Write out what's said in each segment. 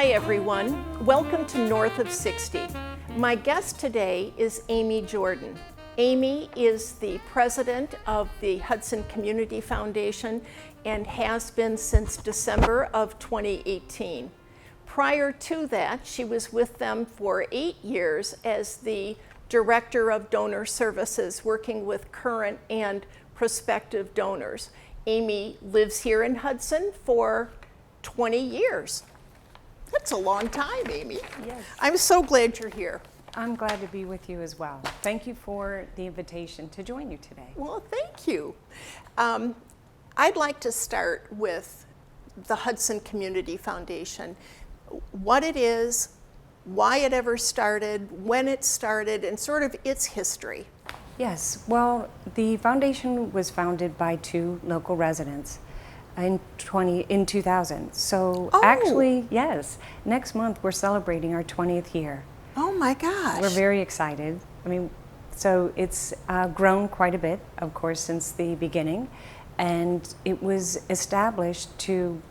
Hi everyone, welcome to North of 60. My guest today is Amy Jordan. Amy is the president of the Hudson Community Foundation and has been since December of 2018. Prior to that, she was with them for 8 years as the Director of Donor Services, working with current and prospective donors. Amy lives here in Hudson for 20 years. That's a long time, Amy. Yes. I'm so glad you're here. I'm glad to be with you as well. Thank you for the invitation to join you today. Well, thank you. I'd like to start with the Hudson Community Foundation. What it is, why it ever started, when it started, and sort of its history. Yes, well, the foundation was founded by two local residents in 2000. So actually, yes, next month we're celebrating our 20th year. Oh my gosh. We're very excited. So it's grown quite a bit, of course, since the beginning, and it was established to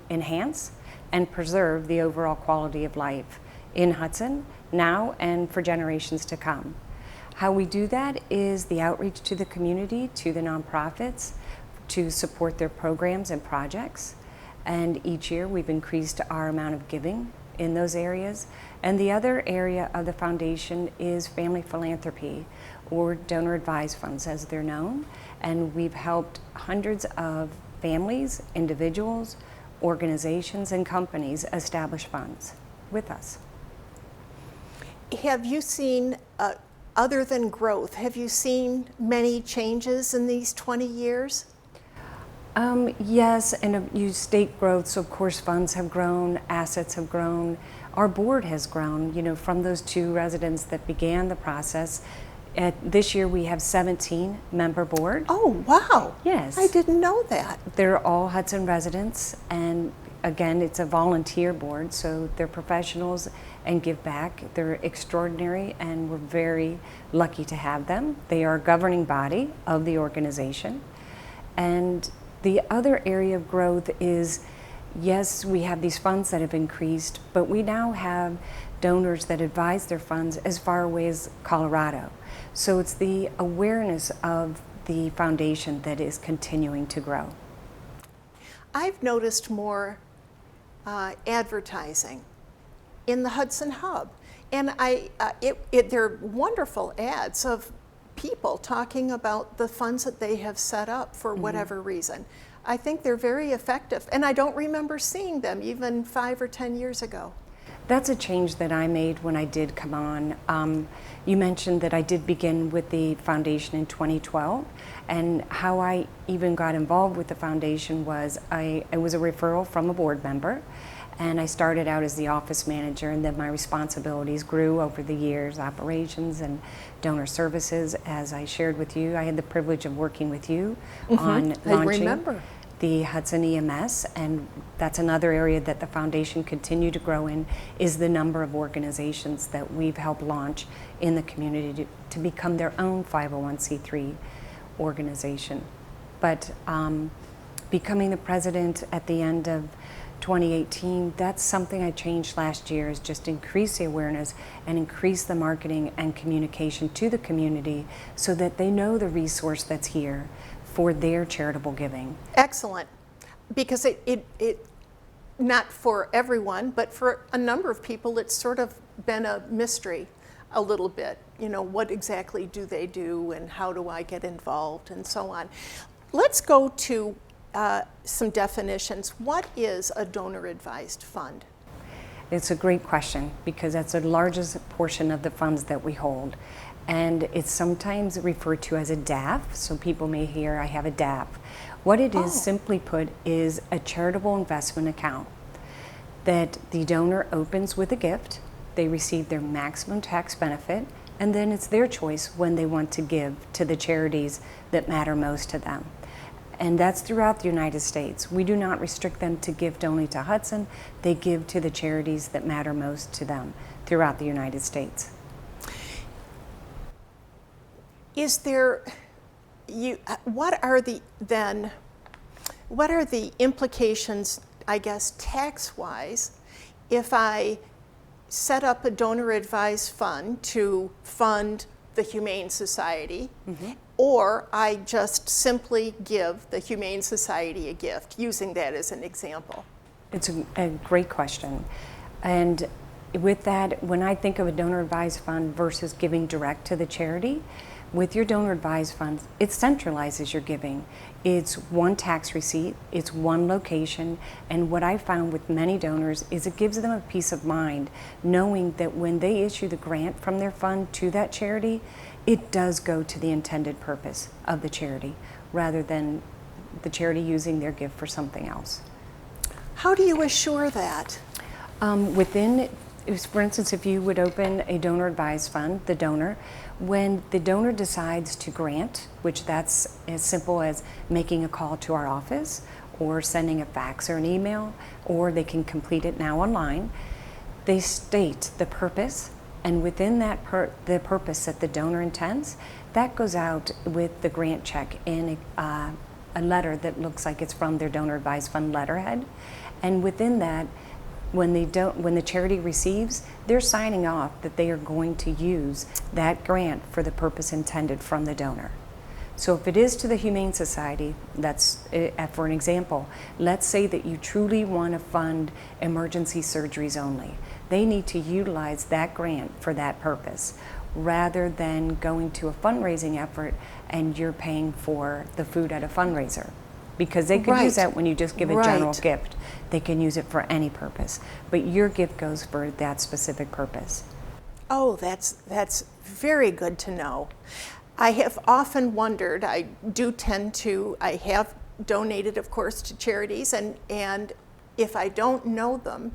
enhance and preserve the overall quality of life in Hudson now and for generations to come. How we do that is the outreach to the community, to the nonprofits, to support their programs and projects. And each year we've increased our amount of giving in those areas. And the other area of the foundation is family philanthropy, or donor advised funds as they're known. And we've helped hundreds of families, individuals, organizations, and companies establish funds with us. Have you seen, other than growth, have you seen many changes in these 20 years? Yes, and you state growth, so of course funds have grown, assets have grown, our board has grown, from those two residents that began the process. This year we have 17 member board. Oh, wow. Yes. I didn't know that. They're all Hudson residents, and again, it's a volunteer board, so they're professionals and give back. They're extraordinary, and we're very lucky to have them. They are a governing body of the organization. And the other area of growth is, yes, we have these funds that have increased, but we now have donors that advise their funds as far away as Colorado. So it's the awareness of the foundation that is continuing to grow. I've noticed more advertising in the Hudson Hub, and they're wonderful ads of people talking about the funds that they have set up for whatever reason. I think they're very effective, and I don't remember seeing them even 5 or 10 years ago. That's a change that I made when I did come on. You mentioned that I did begin with the foundation in 2012, and how I even got involved with the foundation was it was a referral from a board member, and I started out as the office manager, and then my responsibilities grew over the years, operations and donor services. As I shared with you, I had the privilege of working with you on launching the Hudson EMS, and that's another area that the foundation continued to grow in, is the number of organizations that we've helped launch in the community to become their own 501c3 organization. But becoming the president at the end of 2018, that's something I changed last year, is just increase the awareness and increase the marketing and communication to the community so that they know the resource that's here for their charitable giving. Excellent, because it not for everyone, but for a number of people, it's sort of been a mystery a little bit. What exactly do they do, and how do I get involved, and so on. Let's go to some definitions. What is a donor advised fund? It's a great question, because that's the largest portion of the funds that we hold. And it's sometimes referred to as a DAF, so people may hear I have a DAF. What it is, simply put, is a charitable investment account that the donor opens with a gift. They receive their maximum tax benefit, and then it's their choice when they want to give to the charities that matter most to them. And that's throughout the United States. We do not restrict them to give only to Hudson. They give to the charities that matter most to them throughout the United States. Is there, what are the implications, I guess, tax-wise, if I set up a donor advised fund to fund the Humane Society, or I just simply give the Humane Society a gift, using that as an example? It's a great question. And with that, when I think of a donor advised fund versus giving direct to the charity, with your donor advised funds, it centralizes your giving. It's one tax receipt, it's one location, and what I found with many donors is it gives them a peace of mind knowing that when they issue the grant from their fund to that charity, it does go to the intended purpose of the charity rather than the charity using their gift for something else. How do you assure that? For instance, if you would open a donor advised fund, the donor, when the donor decides to grant, which that's as simple as making a call to our office or sending a fax or an email, or they can complete it now online, they state the purpose, and within that the purpose that the donor intends, that goes out with the grant check in a letter that looks like it's from their donor advised fund letterhead, and within that, when the charity receives, they're signing off that they are going to use that grant for the purpose intended from the donor. So if it is to the Humane Society, that's for an example, let's say that you truly want to fund emergency surgeries only. They need to utilize that grant for that purpose rather than going to a fundraising effort and you're paying for the food at a fundraiser. Because they could use that when you just give a general gift. They can use it for any purpose. But your gift goes for that specific purpose. Oh, that's very good to know. I have often wondered, I have donated, of course, to charities, and if I don't know them,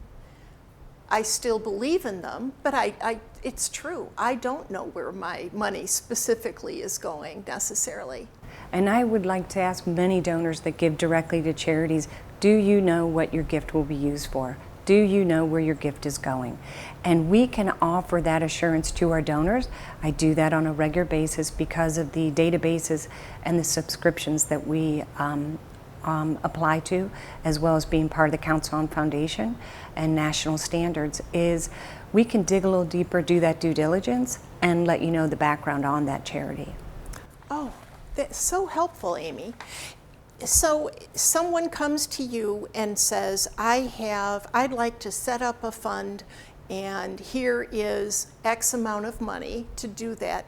I still believe in them, but it's true. I don't know where my money specifically is going necessarily. And I would like to ask many donors that give directly to charities, do you know what your gift will be used for? Do you know where your gift is going? And we can offer that assurance to our donors. I do that on a regular basis because of the databases and the subscriptions that we apply to, as well as being part of the Council on Foundation and national standards, is we can dig a little deeper, do that due diligence, and let you know the background on that charity. Oh, that's so helpful, Amy. So someone comes to you and says, I'd like to set up a fund, and here is X amount of money to do that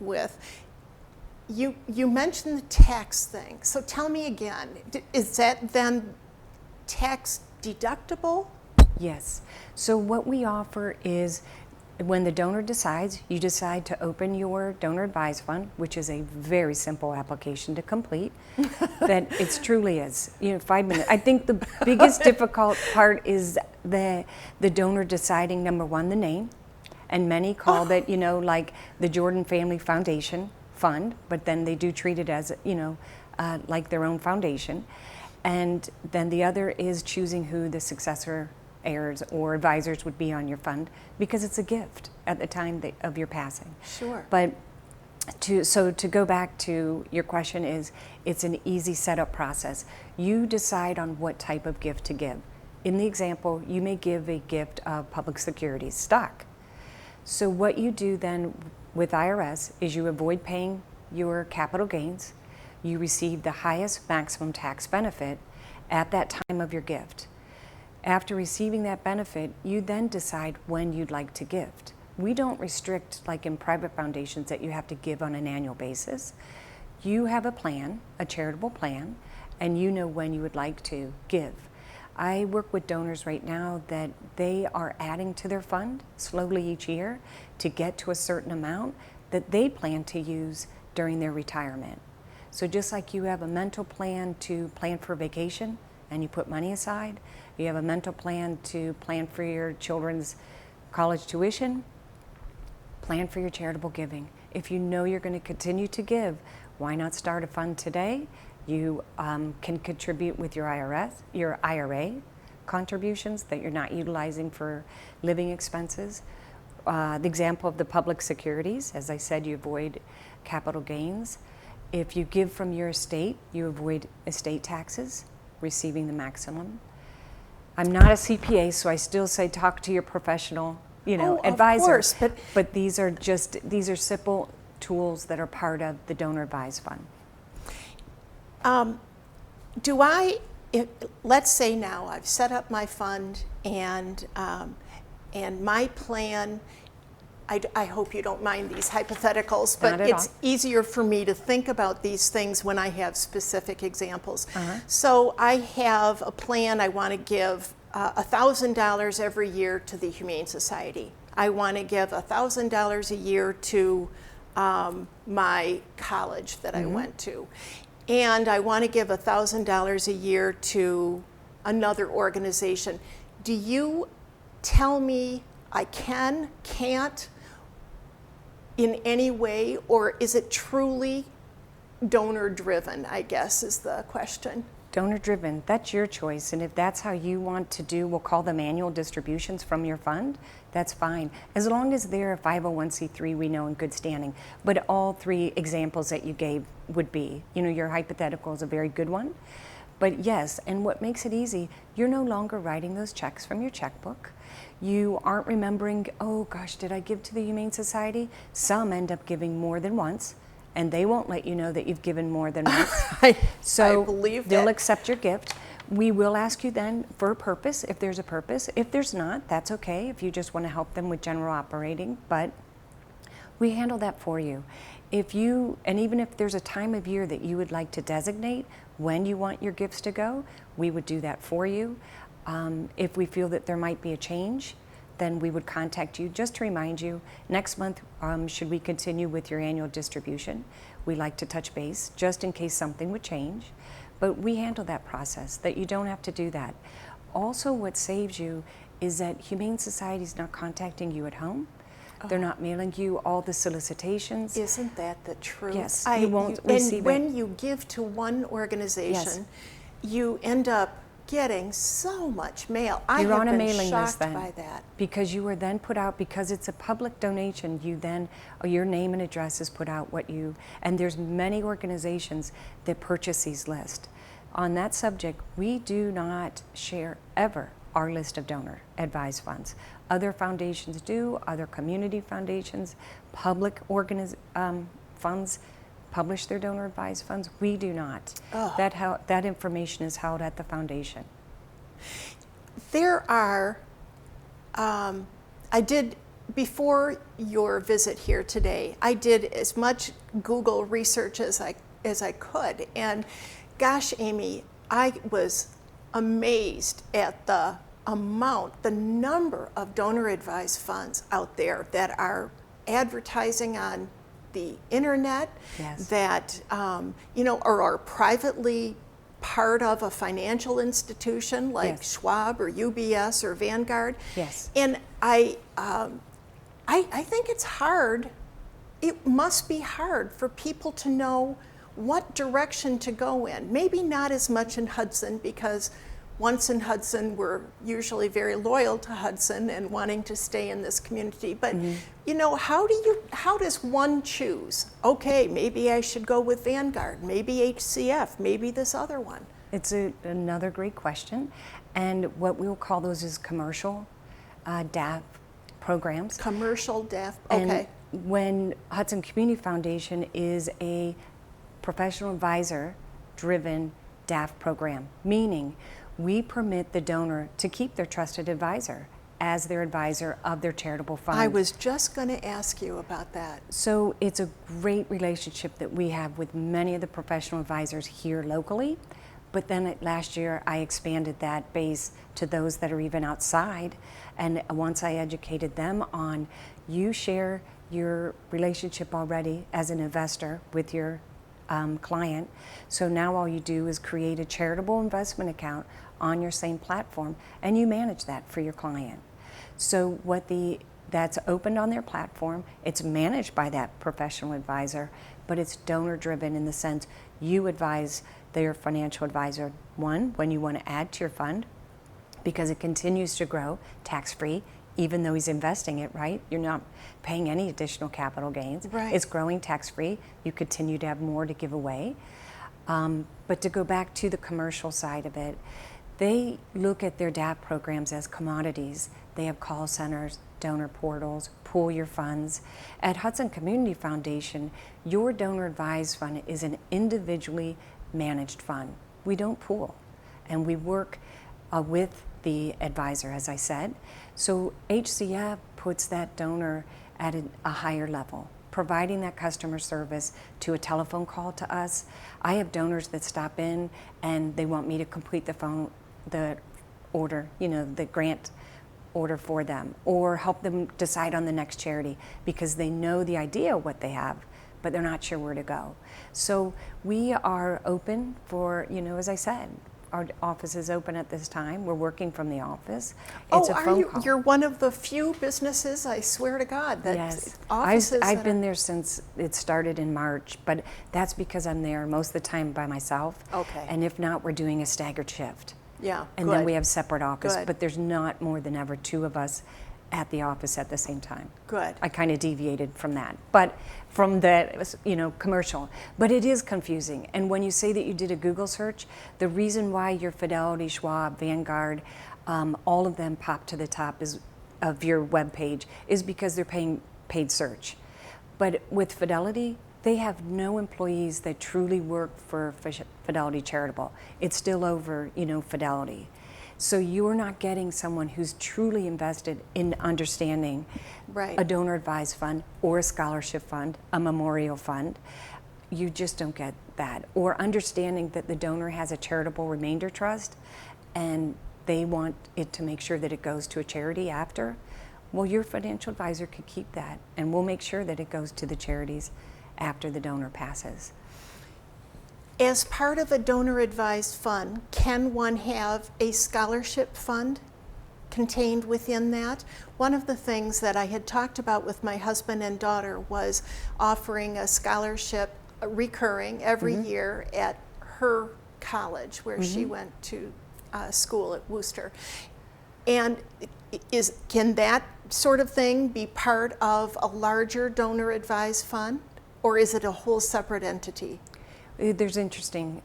with. You mentioned the tax thing, so tell me again, is that then tax deductible? Yes. So what we offer is when the donor decides, you decide to open your donor advised fund, which is a very simple application to complete, that it truly is, 5 minutes. I think the biggest difficult part is the donor deciding, number one, the name, and many call that, like the Jordan Family Foundation Fund, but then they do treat it as, like their own foundation. And then the other is choosing who the successor heirs or advisors would be on your fund, because it's a gift at the time of your passing. Sure. But to go back to your question, it's an easy setup process. You decide on what type of gift to give. In the example, you may give a gift of public securities stock. So what you do then with IRS is you avoid paying your capital gains. You receive the highest maximum tax benefit at that time of your gift. After receiving that benefit, you then decide when you'd like to gift. We don't restrict, like in private foundations, that you have to give on an annual basis. You have a plan, a charitable plan, and you know when you would like to give. I work with donors right now that they are adding to their fund slowly each year to get to a certain amount that they plan to use during their retirement. So just like you have a mental plan to plan for vacation and you put money aside, you have a mental plan to plan for your children's college tuition, plan for your charitable giving. If you know you're going to continue to give, why not start a fund today? You can contribute with your IRA contributions that you're not utilizing for living expenses. The example of the public securities, as I said, you avoid capital gains. If you give from your estate, you avoid estate taxes, receiving the maximum. I'm not a CPA, so I still say talk to your professional, advisor. Of course, but these are simple tools that are part of the donor advised fund. Let's say now I've set up my fund and my plan, I hope you don't mind these hypotheticals, but it's easier for me to think about these things when I have specific examples. So I have a plan. I want to give $1,000 every year to the Humane Society. I want to give $1,000 a year to my college that I went to. And I want to give $1,000 a year to another organization. Do you tell me I can't in any way, or is it truly donor driven, I guess is the question. Donor driven, that's your choice. And if that's how you want to do, we'll call them annual distributions from your fund, that's fine. As long as they're a 501c3, we know in good standing. But all three examples that you gave would be, your hypothetical is a very good one. But yes, and what makes it easy, you're no longer writing those checks from your checkbook. You aren't remembering, oh gosh, did I give to the Humane Society? Some end up giving more than once, and they won't let you know that you've given more than once. So I believe they'll that. accept your gift. We will ask you then for a purpose, if there's a purpose. If there's not, that's okay, if you just want to help them with general operating, but we handle that for you. And even if there's a time of year that you would like to designate when you want your gifts to go, we would do that for you. If we feel that there might be a change, then we would contact you just to remind you, next month, should we continue with your annual distribution? We like to touch base just in case something would change, but we handle that process, that you don't have to do that. Also, what saves you is that Humane Society is not contacting you at home. They're not mailing you all the solicitations. Isn't that the truth? Yes, you won't receive it. And when you give to one organization, you end up getting so much mail. You're on a have been mailing list shocked then, by that. because you are then put out, because it's a public donation, you then, your name and address is put out and there's many organizations that purchase these lists. On that subject, we do not share ever our list of donor advised funds. Other foundations do, other community foundations, public funds publish their donor advised funds. We do not. That information is held at the foundation. There are, before your visit here today, I did as much Google research as I could. And gosh, Amy, I was amazed at the number of donor advised funds out there that are advertising on the internet, that or are privately part of a financial institution like Schwab or UBS or Vanguard. Yes. And I think it's hard. It must be hard for people to know what direction to go in. Maybe not as much in Hudson, because once in Hudson, we're usually very loyal to Hudson and wanting to stay in this community. But how does one choose? Okay, maybe I should go with Vanguard, maybe HCF, maybe this other one. It's another great question. And what we'll call those is commercial DAF programs. Commercial DAF, okay. And when Hudson Community Foundation is a professional advisor-driven DAF program, meaning we permit the donor to keep their trusted advisor as their advisor of their charitable fund. I was just going to ask you about that. So it's a great relationship that we have with many of the professional advisors here locally, but then last year I expanded that base to those that are even outside, and once I educated them on, you share your relationship already as an investor with your client, so now all you do is create a charitable investment account on your same platform, and you manage that for your client. So that's opened on their platform, it's managed by that professional advisor, but it's donor driven in the sense you advise their financial advisor, one, when you want to add to your fund, because it continues to grow tax-free, even though he's investing it, right? You're not paying any additional capital gains. Right. It's growing tax-free. You continue to have more to give away. But to go back to the commercial side of it, They look at their DAP programs as commodities. They have call centers, donor portals, pool your funds. At Hudson Community Foundation, your donor advised fund is an individually managed fund. We don't pool, and we work with the advisor, as I said. So HCF puts that donor at a higher level, providing that customer service to a telephone call to us. I have donors that stop in and they want me to complete the order, the grant order for them, or help them decide on the next charity because they know the idea of what they have, but they're not sure where to go. So we are open for, as I said, our office is open at this time. We're working from the office. It's a phone call. You're one of the few businesses, I swear to God, that yes. offices. I've been there since it started in March, but that's because I'm there most of the time by myself. Okay. And if not, we're doing a staggered shift. Yeah. And then we have separate office, Good. but there's not more than ever two of us at the office at the same time. Good. I kind of deviated from that, but from the commercial. But it is confusing. And when you say that you did a Google search, the reason why your Fidelity, Schwab, Vanguard, all of them pop to the top of your web page is because they're paying paid search. But with Fidelity, they have no employees that truly work for Fidelity Charitable. It's still over, Fidelity. So you're not getting someone who's truly invested in understanding right. a donor advised fund or a scholarship fund, a memorial fund. You just don't get that. Or understanding that the donor has a charitable remainder trust and they want it to make sure that it goes to a charity after. Well, your financial advisor could keep that, and we'll make sure that it goes to the charities after the donor passes. As part of a donor advised fund, can one have a scholarship fund contained within that? One of the things that I had talked about with my husband and daughter was offering a scholarship recurring every year at her college where she went to school at Worcester. And can that sort of thing be part of a larger donor advised fund, or is it a whole separate entity? There's interesting.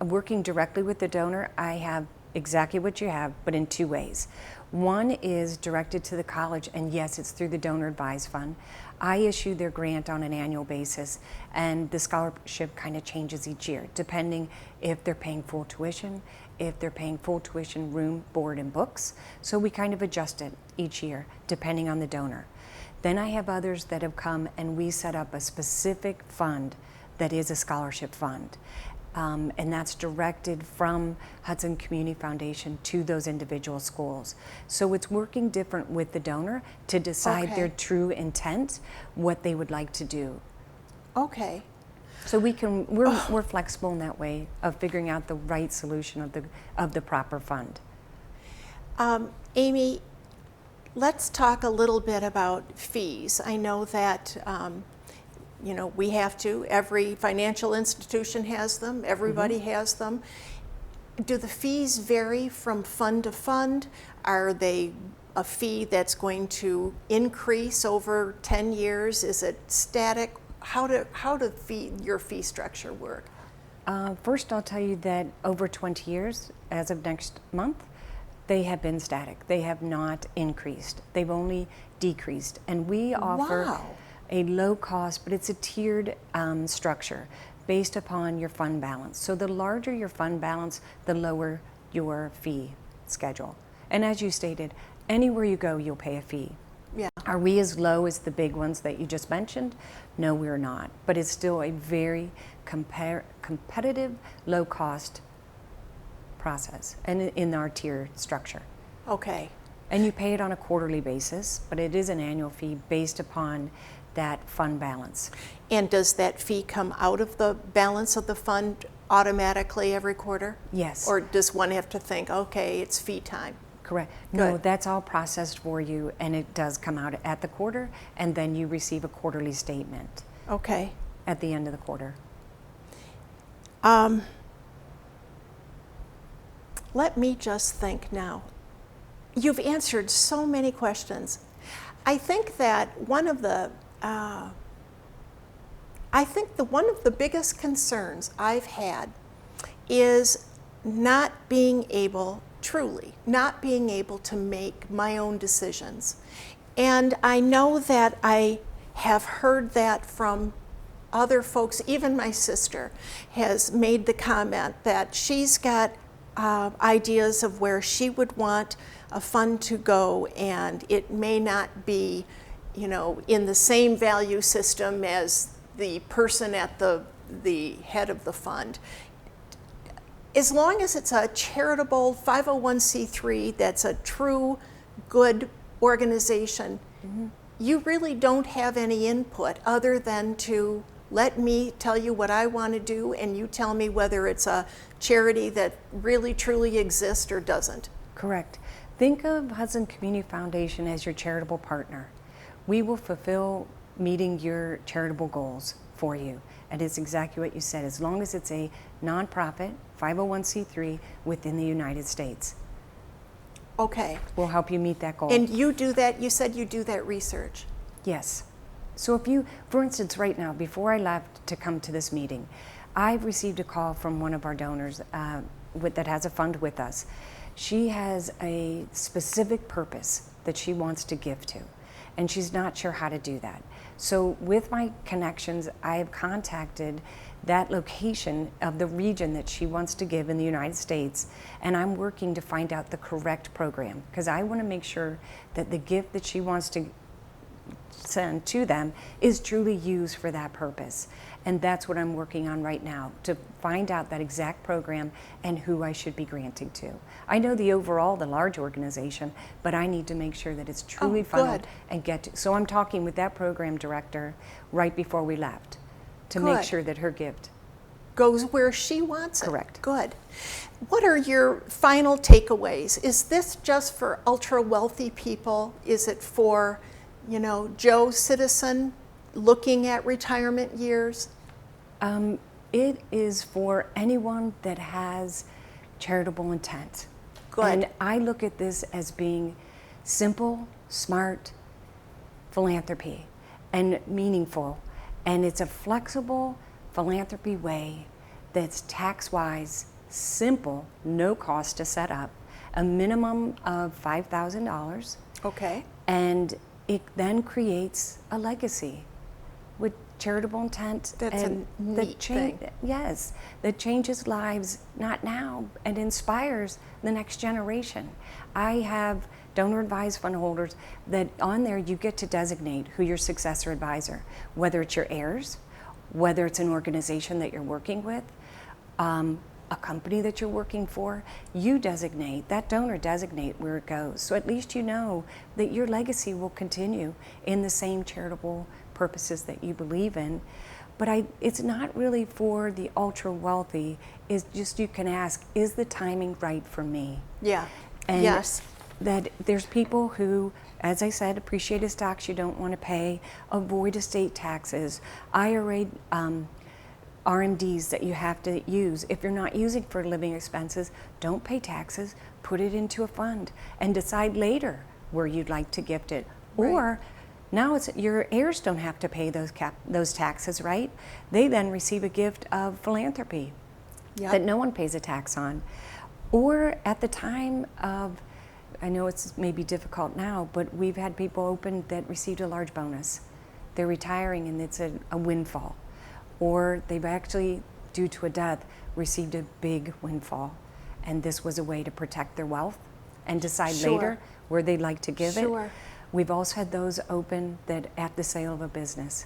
Working directly with the donor, I have exactly what you have, but in two ways. One is directed to the college, and yes, it's through the donor advised fund. I issue their grant on an annual basis, and the scholarship kind of changes each year, depending if they're paying full tuition, if they're paying full tuition, room, board, and books. So we kind of adjust it each year, depending on the donor. Then I have others that have come, and we set up a specific fund that is a scholarship fund. And that's directed from Hudson Community Foundation to those individual schools. So it's working different with the donor to decide their true intent, what they would like to do. Okay. So we're flexible in that way of figuring out the right solution of the proper fund. Amy, let's talk a little bit about fees. I know that we have to. Every financial institution has them. Everybody has them. Do the fees vary from fund to fund? Are they a fee that's going to increase over 10 years? Is it static? How do your fee structure work? First, I'll tell you that over 20 years, as of next month, they have been static. They have not increased. They've only decreased. And we offer a low cost, but it's a tiered structure based upon your fund balance. So the larger your fund balance, the lower your fee schedule. And as you stated, anywhere you go, you'll pay a fee. Yeah. Are we as low as the big ones that you just mentioned? No, we're not. But it's still a very competitive, low cost process and in our tier structure. Okay. And you pay it on a quarterly basis, but it is an annual fee based upon that fund balance. And does that fee come out of the balance of the fund automatically every quarter? Yes. Or does one have to think, okay, it's fee time? Correct. Good. No, that's all processed for you, and it does come out at the quarter, and then you receive a quarterly statement. Okay. At the end of the quarter. Let me just think now. You've answered so many questions. I think that one of the biggest concerns I've had is not being able, truly, not being able to make my own decisions. And I know that I have heard that from other folks. Even my sister has made the comment that she's got ideas of where she would want a fund to go, and it may not be, you know, in the same value system as the person at the head of the fund. As long as it's a charitable 501c3 that's a true good organization, you really don't have any input other than to let me tell you what I want to do, and you tell me whether it's a charity that really truly exists or doesn't. Correct. Think of Hudson Community Foundation as your charitable partner. We will fulfill meeting your charitable goals for you. And it's exactly what you said, as long as it's a nonprofit 501c3 within the United States. Okay. We'll help you meet that goal. And you do that, you said you do that research. Yes. So if you, for instance, right now, before I left to come to this meeting, I've received a call from one of our donors that has a fund with us. She has a specific purpose that she wants to give to, and she's not sure how to do that. So with my connections, I have contacted that location of the region that she wants to give in the United States, and I'm working to find out the correct program, because I want to make sure that the gift that she wants to send to them is truly used for that purpose. And that's what I'm working on right now, to find out that exact program and who I should be granting to. I know the overall, the large organization, but I need to make sure that it's truly funneled and get to. So I'm talking with that program director right before we left to make sure that her gift goes where she wants it. Correct. Good. What are your final takeaways? Is this just for ultra wealthy people? Is it for, you know, Joe citizen looking at retirement years? It is for anyone that has charitable intent. Good. And I look at this as being simple, smart philanthropy and meaningful. And it's a flexible philanthropy way that's tax-wise, simple, no cost to set up, a minimum of $5,000. Okay. And it then creates a legacy with charitable intent. That's a neat thing. Yes, that changes lives, not now, and inspires the next generation. I have donor advised fund holders that on there you get to designate who your successor advisor, whether it's your heirs, whether it's an organization that you're working with, a company that you're working for, you designate, that donor designate where it goes. So at least you know that your legacy will continue in the same charitable purposes that you believe in. But it's not really for the ultra wealthy. It's just, you can ask, is the timing right for me? Yeah. And yes. That there's people who, as I said, appreciated stocks you don't want to pay, avoid estate taxes, IRA RMDs that you have to use. If you're not using for living expenses, don't pay taxes, put it into a fund and decide later where you'd like to gift it. Right. Or now it's your heirs don't have to pay those taxes, right? They then receive a gift of philanthropy that no one pays a tax on. Or at the time of, I know it's maybe difficult now, but we've had people open that received a large bonus. They're retiring and it's a windfall. Or they've actually, due to a death, received a big windfall. And this was a way to protect their wealth and decide later where they'd like to give it. We've also had those open that at the sale of a business.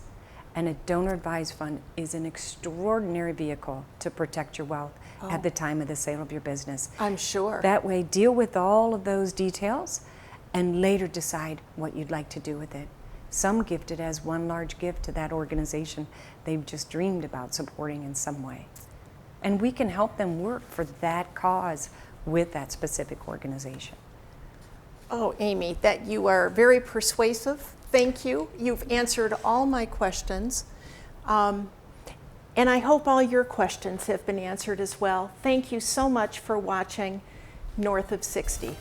And a donor advised fund is an extraordinary vehicle to protect your wealth at the time of the sale of your business. I'm sure. That way, deal with all of those details and later decide what you'd like to do with it. Some gift it as one large gift to that organization they've just dreamed about supporting in some way. And we can help them work for that cause with that specific organization. Oh, Amy, that you are very persuasive. Thank you. You've answered all my questions. And I hope all your questions have been answered as well. Thank you so much for watching North of 60.